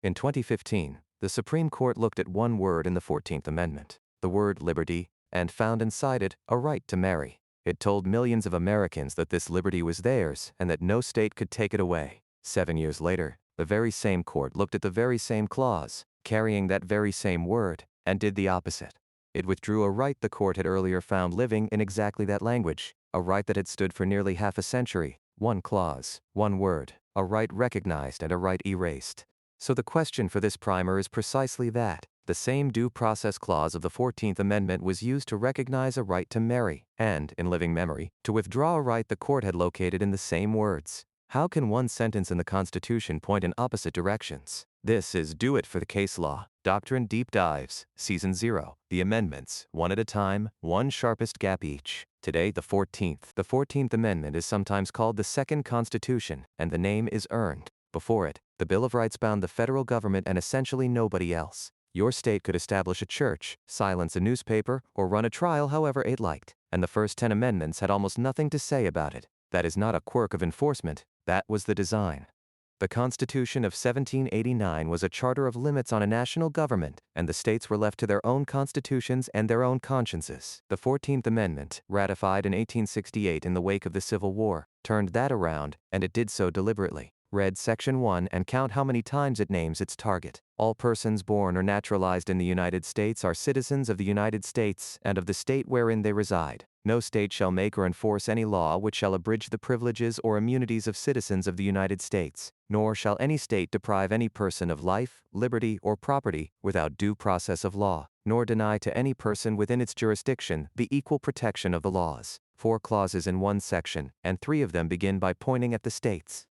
In 2015, the Supreme Court looked at one word in the 14th Amendment, the word liberty, and found inside it a right to marry. It told millions of Americans that this liberty was theirs and that no state could take it away. 7 years later, the very same court looked at the very same clause, carrying that very same word, and did the opposite. It withdrew a right the court had earlier found living in exactly that language, a right that had stood for nearly half a century, one clause, one word, a right recognized and a right erased. So the question for this primer is precisely that. The same due process clause of the 14th Amendment was used to recognize a right to marry, and, in living memory, to withdraw a right the court had located in the same words. How can one sentence in the Constitution point in opposite directions? This is Do It for the Case Law. Doctrine Deep Dives, Season 0. The amendments, one at a time, one sharpest gap each. Today, the 14th. The 14th Amendment is sometimes called the Second Constitution, and the name is earned. Before it, the Bill of Rights bound the federal government and essentially nobody else. Your state could establish a church, silence a newspaper, or run a trial however it liked, and the first 10 amendments had almost nothing to say about it. That is not a quirk of enforcement, that was the design. The Constitution of 1789 was a charter of limits on a national government, and the states were left to their own constitutions and their own consciences. The 14th Amendment, ratified in 1868 in the wake of the Civil War, turned that around, and it did so deliberately. Read Section 1 and count how many times it names its target. All persons born or naturalized in the United States are citizens of the United States and of the state wherein they reside. No state shall make or enforce any law which shall abridge the privileges or immunities of citizens of the United States, nor shall any state deprive any person of life, liberty, or property without due process of law, nor deny to any person within its jurisdiction the equal protection of the laws. 4 clauses in one section, and 3 of them begin by pointing at the states.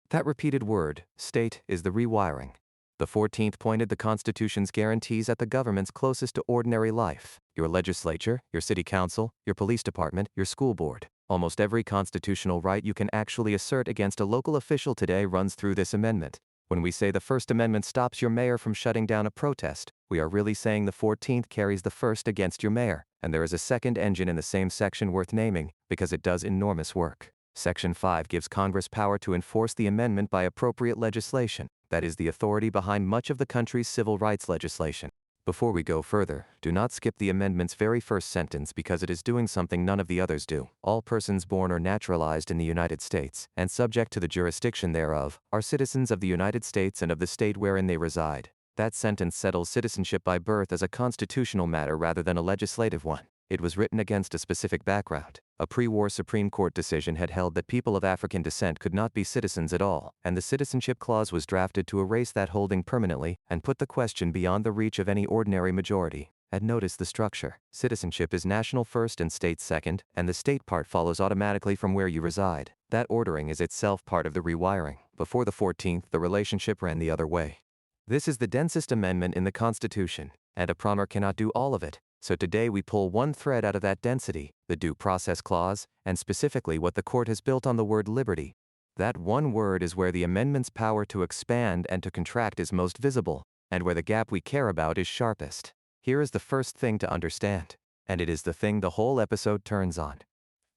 That repeated word, state, is the rewiring. The 14th pointed the Constitution's guarantees at the governments closest to ordinary life: your legislature, your city council, your police department, your school board. Almost every constitutional right you can actually assert against a local official today runs through this amendment. When we say the First Amendment stops your mayor from shutting down a protest, we are really saying the 14th carries the first against your mayor, and there is a second engine in the same section worth naming, because it does enormous work. Section 5 gives Congress power to enforce the amendment by appropriate legislation, that is the authority behind much of the country's civil rights legislation. Before we go further, do not skip the amendment's very first sentence because it is doing something none of the others do. All persons born or naturalized in the United States, and subject to the jurisdiction thereof, are citizens of the United States and of the state wherein they reside. That sentence settles citizenship by birth as a constitutional matter rather than a legislative one. It was written against a specific background. A pre-war Supreme Court decision had held that people of African descent could not be citizens at all, and the Citizenship Clause was drafted to erase that holding permanently and put the question beyond the reach of any ordinary majority. And notice the structure. Citizenship is national first and state second, and the state part follows automatically from where you reside. That ordering is itself part of the rewiring. Before the 14th, the relationship ran the other way. This is the densest amendment in the Constitution, and a primer cannot do all of it. So today we pull one thread out of that density, the Due Process Clause, and specifically what the court has built on the word liberty. That one word is where the amendment's power to expand and to contract is most visible, and where the gap we care about is sharpest. Here is the first thing to understand, and it is the thing the whole episode turns on.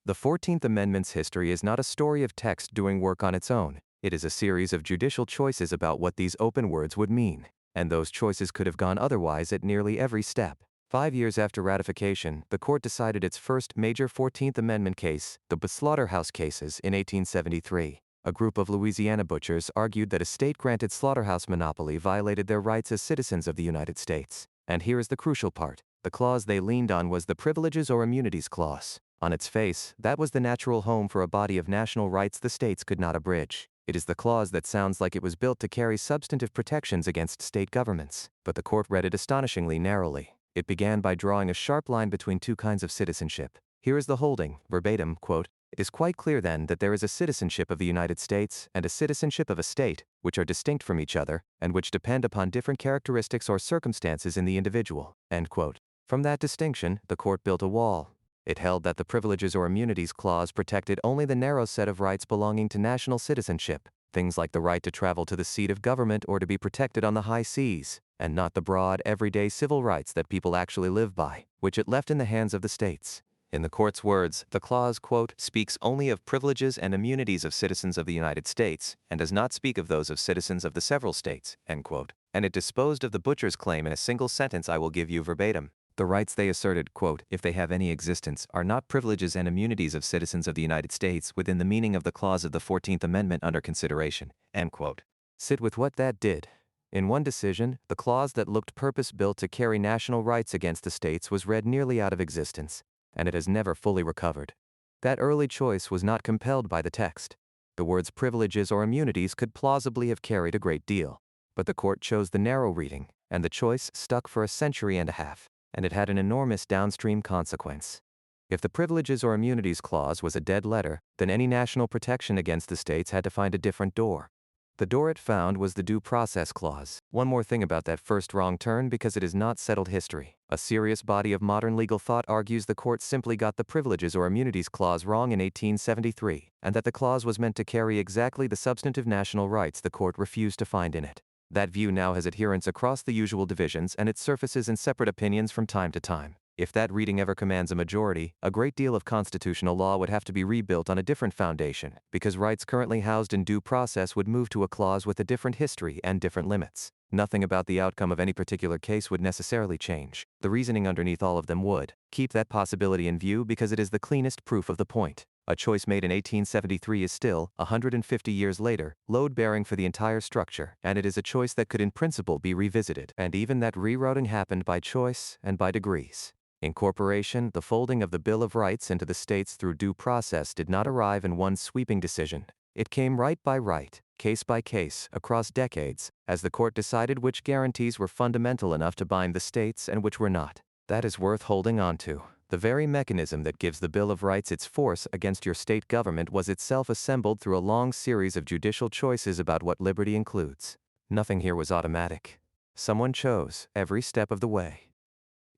The 14th Amendment's history is not a story of text doing work on its own. It is a series of judicial choices about what these open words would mean, and those choices could have gone otherwise at nearly every step. 5 years after ratification, the court decided its first major 14th Amendment case, the slaughterhouse cases, in 1873. A group of Louisiana butchers argued that a state-granted slaughterhouse monopoly violated their rights as citizens of the United States. And here is the crucial part. The clause they leaned on was the Privileges or Immunities Clause. On its face, that was the natural home for a body of national rights the states could not abridge. It is the clause that sounds like it was built to carry substantive protections against state governments. But the court read it astonishingly narrowly. It began by drawing a sharp line between 2 kinds of citizenship. Here is the holding, verbatim, quote, "It is quite clear then that there is a citizenship of the United States and a citizenship of a state, which are distinct from each other, and which depend upon different characteristics or circumstances in the individual." End quote. From that distinction, the court built a wall. It held that the Privileges or Immunities Clause protected only the narrow set of rights belonging to national citizenship, things like the right to travel to the seat of government or to be protected on the high seas, and not the broad, everyday civil rights that people actually live by, which it left in the hands of the states. In the court's words, the clause, quote, speaks only of privileges and immunities of citizens of the United States, and does not speak of those of citizens of the several states, end quote. And it disposed of the butcher's claim in a single sentence I will give you verbatim. The rights they asserted, quote, if they have any existence, are not privileges and immunities of citizens of the United States within the meaning of the clause of the 14th Amendment under consideration, end quote. Sit with what that did. In one decision, the clause that looked purpose-built to carry national rights against the states was read nearly out of existence, and it has never fully recovered. That early choice was not compelled by the text. The words privileges or immunities could plausibly have carried a great deal, but the court chose the narrow reading, and the choice stuck for a century and a half, and it had an enormous downstream consequence. If the privileges or immunities clause was a dead letter, then any national protection against the states had to find a different door. The door it found was the Due Process Clause. One more thing about that first wrong turn, because it is not settled history. A serious body of modern legal thought argues the court simply got the Privileges or Immunities Clause wrong in 1873, and that the clause was meant to carry exactly the substantive national rights the court refused to find in it. That view now has adherents across the usual divisions, and it surfaces in separate opinions from time to time. If that reading ever commands a majority, a great deal of constitutional law would have to be rebuilt on a different foundation, because rights currently housed in due process would move to a clause with a different history and different limits. Nothing about the outcome of any particular case would necessarily change. The reasoning underneath all of them would. Keep that possibility in view because it is the cleanest proof of the point. A choice made in 1873 is still, 150 years later, load-bearing for the entire structure, and it is a choice that could in principle be revisited, and even that rerouting happened by choice and by degrees. Incorporation, the folding of the Bill of Rights into the states through due process, did not arrive in one sweeping decision. It came right by right, case by case, across decades, as the court decided which guarantees were fundamental enough to bind the states and which were not. That is worth holding on to. The very mechanism that gives the Bill of Rights its force against your state government was itself assembled through a long series of judicial choices about what liberty includes. Nothing here was automatic. Someone chose every step of the way.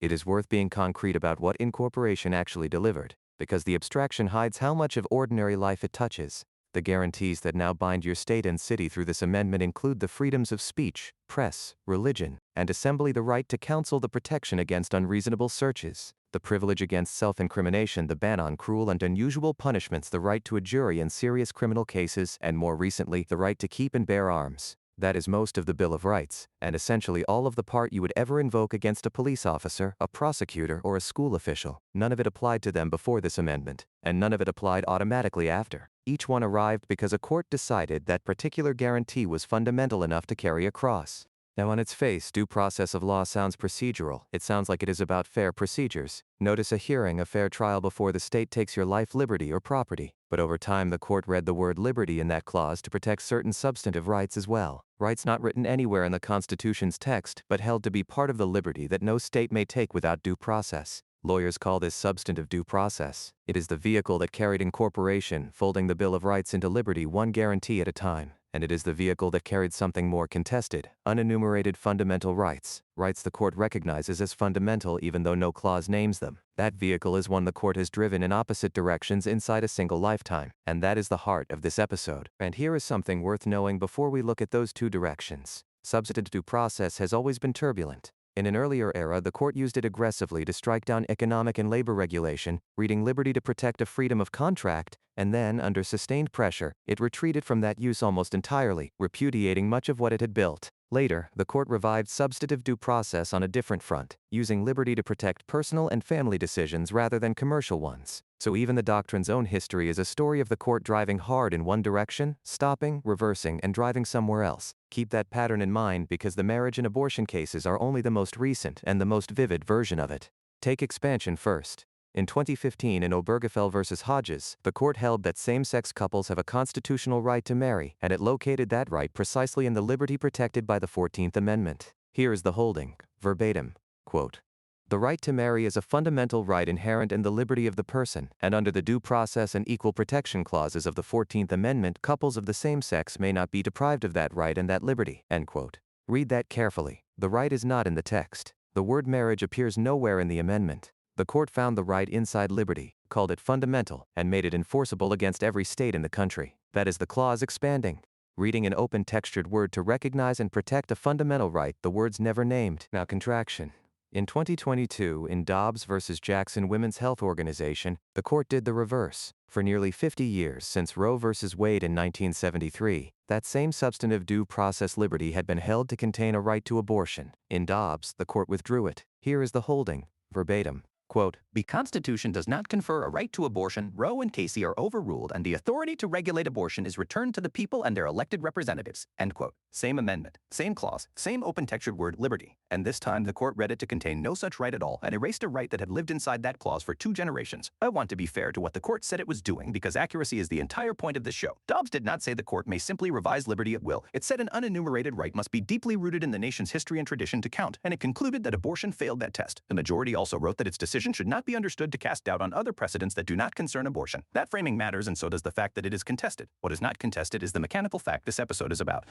It is worth being concrete about what incorporation actually delivered, because the abstraction hides how much of ordinary life it touches. The guarantees that now bind your state and city through this amendment include the freedoms of speech, press, religion, and assembly, the right to counsel, the protection against unreasonable searches, the privilege against self-incrimination, the ban on cruel and unusual punishments, the right to a jury in serious criminal cases, and more recently, the right to keep and bear arms. That is most of the Bill of Rights, and essentially all of the part you would ever invoke against a police officer, a prosecutor, or a school official. None of it applied to them before this amendment, and none of it applied automatically after. Each one arrived because a court decided that particular guarantee was fundamental enough to carry across. Now on its face, due process of law sounds procedural. It sounds like it is about fair procedures. Notice a hearing, a fair trial before the state takes your life, liberty, or property. But over time the court read the word liberty in that clause to protect certain substantive rights as well. Rights not written anywhere in the Constitution's text, but held to be part of the liberty that no state may take without due process. Lawyers call this substantive due process. It is the vehicle that carried incorporation, folding the Bill of Rights into liberty one guarantee at a time. And it is the vehicle that carried something more contested, unenumerated fundamental rights, rights the court recognizes as fundamental even though no clause names them. That vehicle is one the court has driven in opposite directions inside a single lifetime, and that is the heart of this episode. And here is something worth knowing before we look at those two directions. Substantive due process has always been turbulent. In an earlier era, the court used it aggressively to strike down economic and labor regulation, reading liberty to protect a freedom of contract, and then, under sustained pressure, it retreated from that use almost entirely, repudiating much of what it had built. Later, the court revived substantive due process on a different front, using liberty to protect personal and family decisions rather than commercial ones. So even the doctrine's own history is a story of the court driving hard in one direction, stopping, reversing, and driving somewhere else. Keep that pattern in mind because the marriage and abortion cases are only the most recent and the most vivid version of it. Take expansion first. In 2015 in Obergefell v. Hodges, the court held that same-sex couples have a constitutional right to marry, and it located that right precisely in the liberty protected by the 14th Amendment. Here is the holding, verbatim, quote, "The right to marry is a fundamental right inherent in the liberty of the person, and under the due process and equal protection clauses of the 14th Amendment, couples of the same sex may not be deprived of that right and that liberty." End quote. Read that carefully. The right is not in the text. The word marriage appears nowhere in the amendment. The court found the right inside liberty, called it fundamental, and made it enforceable against every state in the country. That is the clause expanding. Reading an open textured word to recognize and protect a fundamental right the words never named. Now contraction. In 2022, in Dobbs v. Jackson Women's Health Organization, the court did the reverse. For nearly 50 years since Roe v. Wade in 1973, that same substantive due process liberty had been held to contain a right to abortion. In Dobbs, the court withdrew it. Here is the holding, verbatim. Quote, "The Constitution does not confer a right to abortion. Roe and Casey are overruled, and the authority to regulate abortion is returned to the people and their elected representatives." End quote. Same amendment, same clause, same open-textured word, liberty. And this time, the court read it to contain no such right at all and erased a right that had lived inside that clause for 2 generations. I want to be fair to what the court said it was doing because accuracy is the entire point of this show. Dobbs did not say the court may simply revise liberty at will. It said an unenumerated right must be deeply rooted in the nation's history and tradition to count, and it concluded that abortion failed that test. The majority also wrote that its decision should not be understood to cast doubt on other precedents that do not concern abortion. That framing matters, and so does the fact that it is contested. What is not contested is the mechanical fact this episode is about.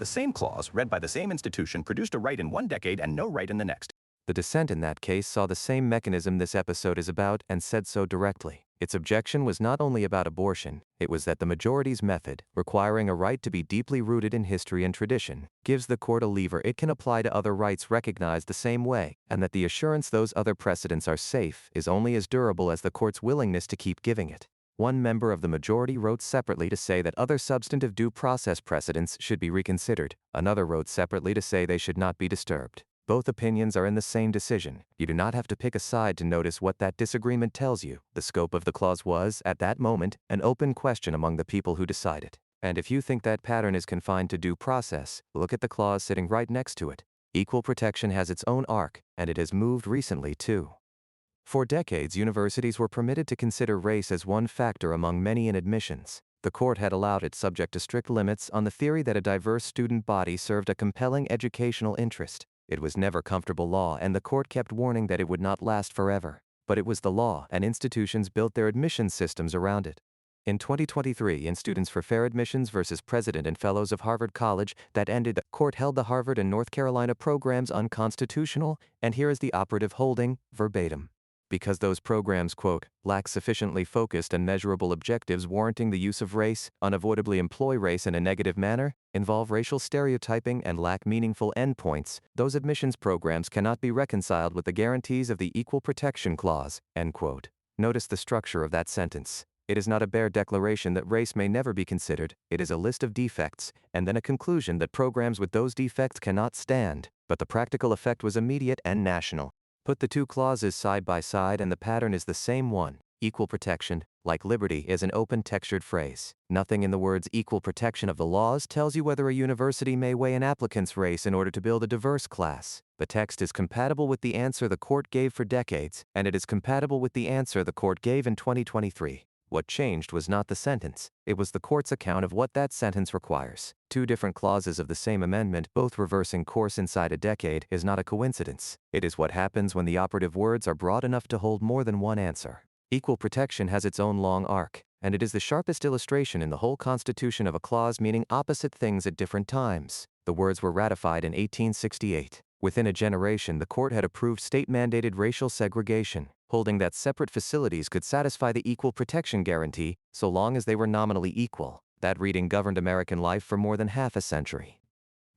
The same clause, read by the same institution, produced a right in one decade and no right in the next. The dissent in that case saw the same mechanism this episode is about and said so directly. Its objection was not only about abortion, it was that the majority's method, requiring a right to be deeply rooted in history and tradition, gives the court a lever it can apply to other rights recognized the same way, and that the assurance those other precedents are safe is only as durable as the court's willingness to keep giving it. One member of the majority wrote separately to say that other substantive due process precedents should be reconsidered. Another wrote separately to say they should not be disturbed. Both opinions are in the same decision. You do not have to pick a side to notice what that disagreement tells you. The scope of the clause was, at that moment, an open question among the people who decided. And if you think that pattern is confined to due process, look at the clause sitting right next to it. Equal protection has its own arc, and it has moved recently too. For decades, universities were permitted to consider race as one factor among many in admissions. The court had allowed it subject to strict limits on the theory that a diverse student body served a compelling educational interest. It was never comfortable law, and the court kept warning that it would not last forever. But it was the law, and institutions built their admissions systems around it. In 2023, in Students for Fair Admissions versus President and Fellows of Harvard College, that ended, the court held the Harvard and North Carolina programs unconstitutional, and here is the operative holding, verbatim. Because those programs, quote, lack sufficiently focused and measurable objectives warranting the use of race, unavoidably employ race in a negative manner, involve racial stereotyping, and lack meaningful endpoints, those admissions programs cannot be reconciled with the guarantees of the Equal Protection Clause, end quote. Notice the structure of that sentence. It is not a bare declaration that race may never be considered, it is a list of defects, and then a conclusion that programs with those defects cannot stand, but the practical effect was immediate and national. Put the two clauses side by side and the pattern is the same one. Equal protection, like liberty, is an open-textured phrase. Nothing in the words equal protection of the laws tells you whether a university may weigh an applicant's race in order to build a diverse class. The text is compatible with the answer the court gave for decades, and it is compatible with the answer the court gave in 2023. What changed was not the sentence, it was the court's account of what that sentence requires. Two different clauses of the same amendment, both reversing course inside a decade, is not a coincidence. It is what happens when the operative words are broad enough to hold more than one answer. Equal protection has its own long arc, and it is the sharpest illustration in the whole Constitution of a clause meaning opposite things at different times. The words were ratified in 1868. Within a generation, the court had approved state-mandated racial segregation, holding that separate facilities could satisfy the equal protection guarantee so long as they were nominally equal. That reading governed American life for more than half a century.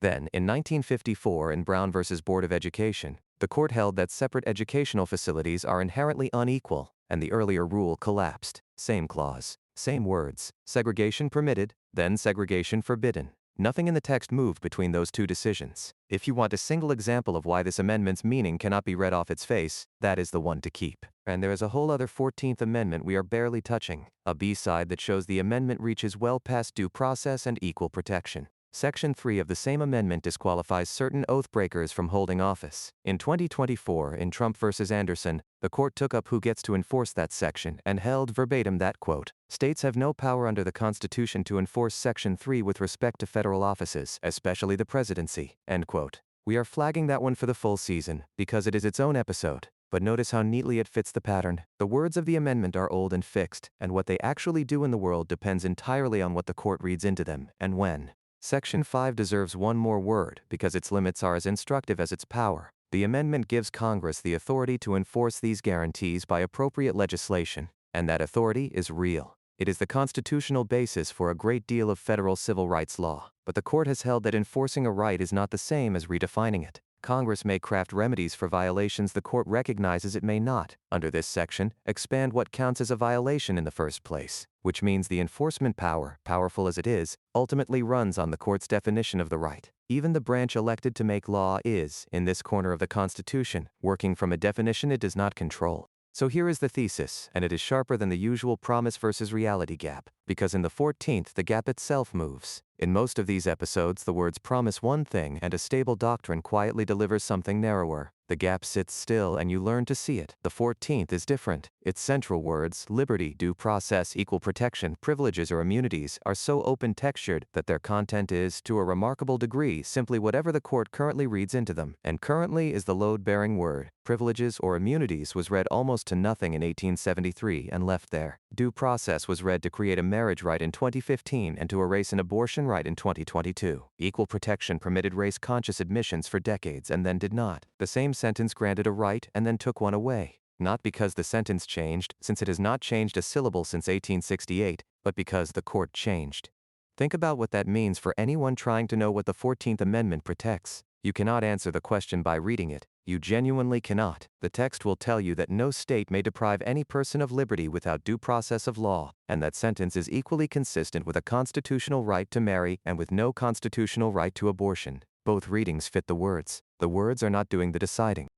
Then, in 1954, in Brown v. Board of Education, the court held that separate educational facilities are inherently unequal, and the earlier rule collapsed. Same clause, same words, segregation permitted, then segregation forbidden. Nothing in the text moved between those two decisions. If you want a single example of why this amendment's meaning cannot be read off its face, that is the one to keep. And there is a whole other 14th Amendment we are barely touching, a B-side that shows the amendment reaches well past due process and equal protection. Section 3 of the same amendment disqualifies certain oath-breakers from holding office. In 2024, in Trump v. Anderson, the court took up who gets to enforce that section and held verbatim that, quote, states have no power under the Constitution to enforce Section 3 with respect to federal offices, especially the presidency, end quote. We are flagging that one for the full season, because it is its own episode. But notice how neatly it fits the pattern. The words of the amendment are old and fixed, and what they actually do in the world depends entirely on what the court reads into them, and when. Section 5 deserves one more word because its limits are as instructive as its power. The amendment gives Congress the authority to enforce these guarantees by appropriate legislation, and that authority is real. It is the constitutional basis for a great deal of federal civil rights law, but the court has held that enforcing a right is not the same as redefining it. Congress may craft remedies for violations the court recognizes it may not, under this section, expand what counts as a violation in the first place, which means the enforcement power, powerful as it is, ultimately runs on the court's definition of the right. Even the branch elected to make law is, in this corner of the Constitution, working from a definition it does not control. So here is the thesis, and it is sharper than the usual promise versus reality gap, because in the 14th the gap itself moves. In most of these episodes the words promise one thing and a stable doctrine quietly delivers something narrower. The gap sits still and you learn to see it. The 14th is different. Its central words, liberty, due process, equal protection, privileges or immunities, are so open-textured that their content is, to a remarkable degree, simply whatever the court currently reads into them. And currently is the load-bearing word. Privileges or immunities was read almost to nothing in 1873 and left there. Due process was read to create a marriage right in 2015 and to erase an abortion right in 2022. Equal protection permitted race-conscious admissions for decades and then did not. The same sentence granted a right and then took one away. Not because the sentence changed, since it has not changed a syllable since 1868, but because the court changed. Think about what that means for anyone trying to know what the 14th Amendment protects. You cannot answer the question by reading it. You genuinely cannot. The text will tell you that no state may deprive any person of liberty without due process of law, and that sentence is equally consistent with a constitutional right to marry and with no constitutional right to abortion. Both readings fit the words. The words are not doing the deciding.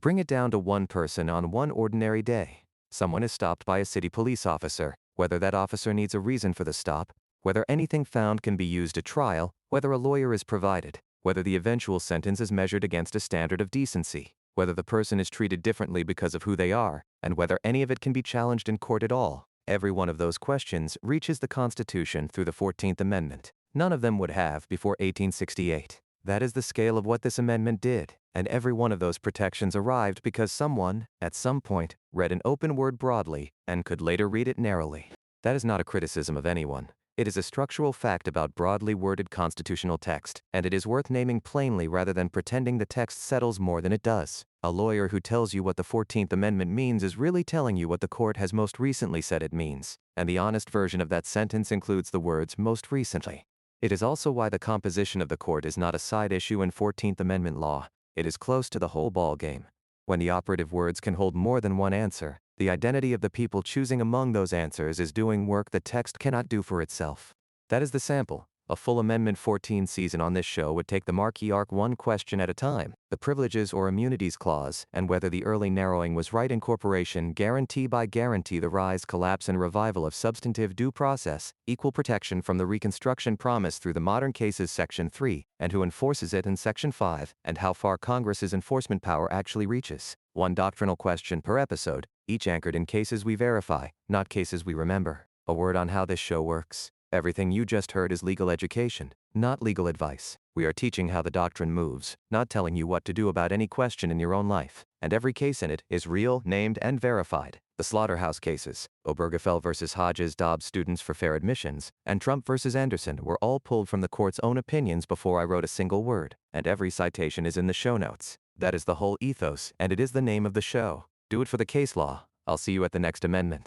Bring it down to one person on one ordinary day. Someone is stopped by a city police officer. Whether that officer needs a reason for the stop, whether anything found can be used at trial, whether a lawyer is provided, whether the eventual sentence is measured against a standard of decency, whether the person is treated differently because of who they are, and whether any of it can be challenged in court at all. Every one of those questions reaches the Constitution through the 14th Amendment. None of them would have before 1868. That is the scale of what this amendment did, and every one of those protections arrived because someone, at some point, read an open word broadly and could later read it narrowly. That is not a criticism of anyone. It is a structural fact about broadly worded constitutional text, and it is worth naming plainly rather than pretending the text settles more than it does. A lawyer who tells you what the 14th Amendment means is really telling you what the court has most recently said it means, and the honest version of that sentence includes the words "most recently." It is also why the composition of the court is not a side issue in 14th Amendment law. It is close to the whole ballgame. When the operative words can hold more than one answer, the identity of the people choosing among those answers is doing work the text cannot do for itself. That is the sample. A full Amendment 14 season on this show would take the marquee arc one question at a time, the Privileges or Immunities Clause, and whether the early narrowing was right incorporation guarantee by guarantee the rise, collapse, and revival of substantive due process, equal protection from the Reconstruction promise through the modern cases Section 3, and who enforces it in Section 5, and how far Congress's enforcement power actually reaches. One doctrinal question per episode, each anchored in cases we verify, not cases we remember. A word on how this show works. Everything you just heard is legal education, not legal advice. We are teaching how the doctrine moves, not telling you what to do about any question in your own life. And every case in it is real, named, and verified. The Slaughterhouse cases, Obergefell versus Hodges Dobbs Students for Fair Admissions, and Trump versus Anderson were all pulled from the court's own opinions before I wrote a single word, and every citation is in the show notes. That is the whole ethos, and it is the name of the show. Do it for the case law. I'll see you at the next amendment.